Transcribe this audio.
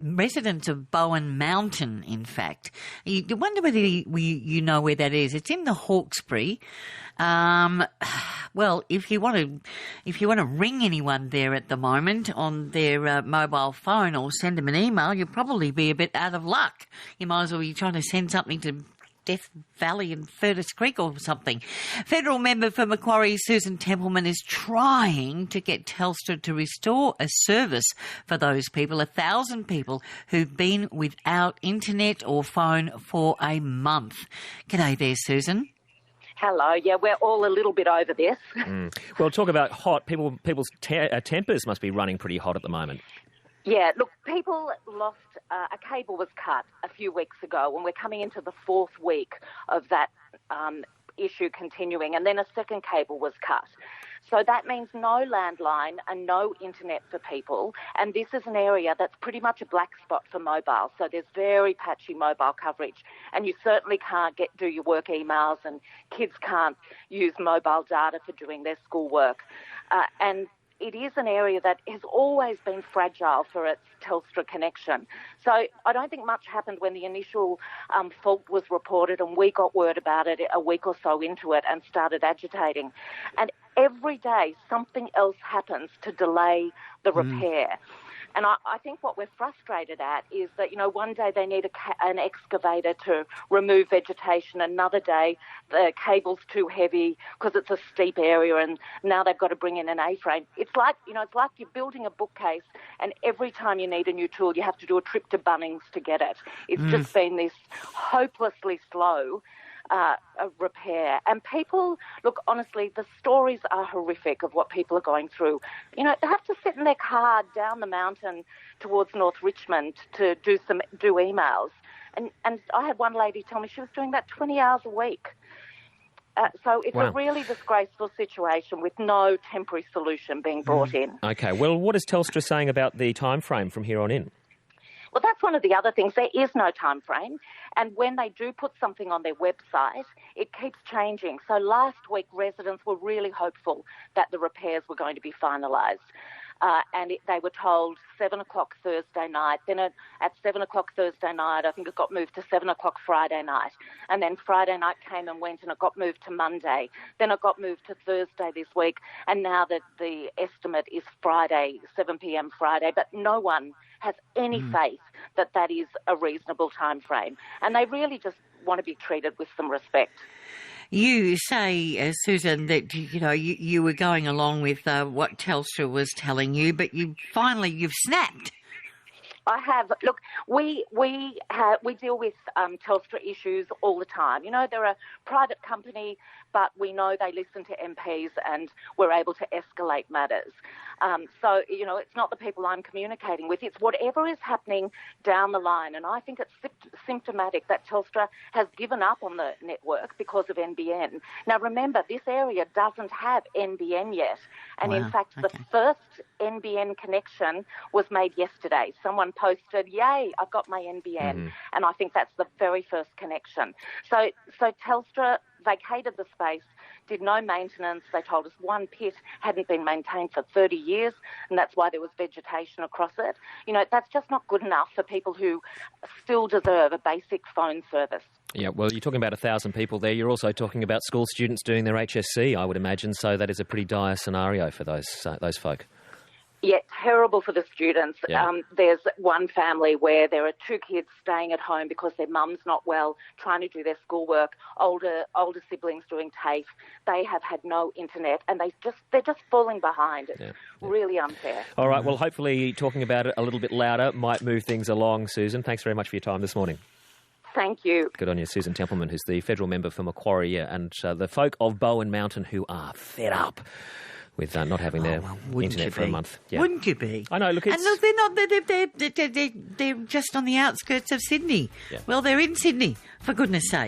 residents of Bowen Mountain, in fact. You wonder whether you know where that is. It's in the Hawkesbury. Well, if you want to ring anyone there at the moment on their mobile phone or send them an email, you'll probably be a bit out of luck. You might as well be trying to send something to Death Valley and Furtis Creek or something. Federal member for Macquarie Susan Templeman is trying to get Telstra to restore a service for those people, 1,000 people who've been without internet or phone for a month. G'day there, Susan. Hello. Yeah, we're all a little bit over this. Well, talk about hot. People's tempers must be running pretty hot at the moment. Yeah, look, people lost, a cable was cut a few weeks ago, and we're coming into the fourth week of that issue continuing, and then a second cable was cut. So that means no landline and no internet for people, and this is an area that's pretty much a black spot for mobile, so there's very patchy mobile coverage, and you certainly can't do your work emails, and kids can't use mobile data for doing their schoolwork. And it is an area that has always been fragile for its Telstra connection. So I don't think much happened when the initial fault was reported, and we got word about it a week or so into it and started agitating. And every day something else happens to delay the repair. And I think what we're frustrated at is that, one day they need an excavator to remove vegetation. Another day the cable's too heavy because it's a steep area, and now they've got to bring in an A-frame. It's like you're building a bookcase, and every time you need a new tool, you have to do a trip to Bunnings to get it. It's just been this hopelessly slow repair. And people, look, honestly, the stories are horrific of what people are going through. They have to sit in their car down the mountain towards North Richmond to do emails. And I had one lady tell me she was doing that 20 hours a week. So it's a really disgraceful situation with no temporary solution being brought in. Okay, well, what is Telstra saying about the time frame from here on in? Well, that's one of the other things. There is no time frame. And when they do put something on their website, it keeps changing. So last week, residents were really hopeful that the repairs were going to be finalised. They were told 7 o'clock Thursday night. Then at 7 o'clock Thursday night, I think it got moved to 7 o'clock Friday night. And then Friday night came and went, and it got moved to Monday. Then it got moved to Thursday this week. And now that the estimate is Friday, 7 p.m. Friday. But no one has any faith that that is a reasonable time frame. And they really just want to be treated with some respect. You say, Susan, that you were going along with what Telstra was telling you, but you've snapped. I have. Look, we deal with Telstra issues all the time. They're a private company, but we know they listen to MPs, and we're able to escalate matters. So it's not the people I'm communicating with. It's whatever is happening down the line. And I think it's symptomatic that Telstra has given up on the network because of NBN. Now, remember, this area doesn't have NBN yet. And in fact, the first NBN connection was made yesterday. Someone posted, "Yay, I've got my NBN." And I think that's the very first connection. So Telstra vacated the space, did no maintenance. They told us one pit hadn't been maintained for 30 years, and that's why there was vegetation across it. That's just not good enough for people who still deserve a basic phone service. Yeah, well, you're talking about 1,000 people there. You're also talking about school students doing their HSC, I would imagine, so that is a pretty dire scenario for those folk. Yeah, terrible for the students. Yeah. There's one family where there are two kids staying at home because their mum's not well, trying to do their schoolwork, older siblings doing TAFE. They have had no internet, and they're just falling behind. It's really unfair. All right, well, hopefully talking about it a little bit louder might move things along, Susan. Thanks very much for your time this morning. Thank you. Good on you, Susan Templeman, who's the federal member for Macquarie, and the folk of Bowen Mountain who are fed up with not having their internet for a month. Yeah. Wouldn't you be? I know, look, it's... And look, they're just on the outskirts of Sydney. Yeah. Well, they're in Sydney, for goodness sake.